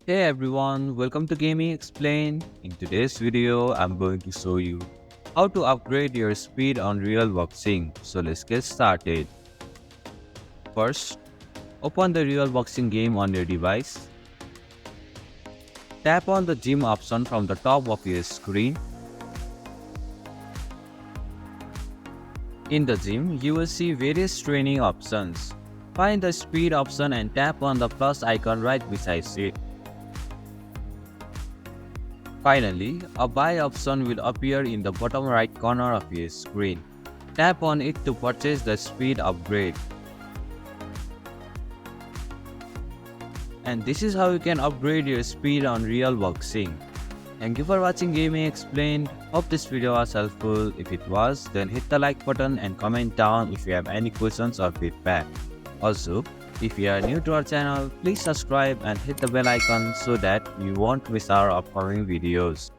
Hey everyone, welcome to Gaming Explained. In today's video, I'm going to show you how to upgrade your speed on Realboxing. So let's get started. First, open the Realboxing game on your device. Tap on the gym option from the top of your screen. In the gym, you will see various training options. Find the speed option and tap on the plus icon right beside it. Finally, a buy option will appear in the bottom right corner of your screen. Tap on it to purchase the speed upgrade. And this is how you can upgrade your speed on Realboxing. Thank you for watching Gaming Explained. Hope this video was helpful. If it was, then hit the like button and comment down if you have any questions or feedback. Also, if you are new to our channel, please subscribe and hit the bell icon so that you won't miss our upcoming videos.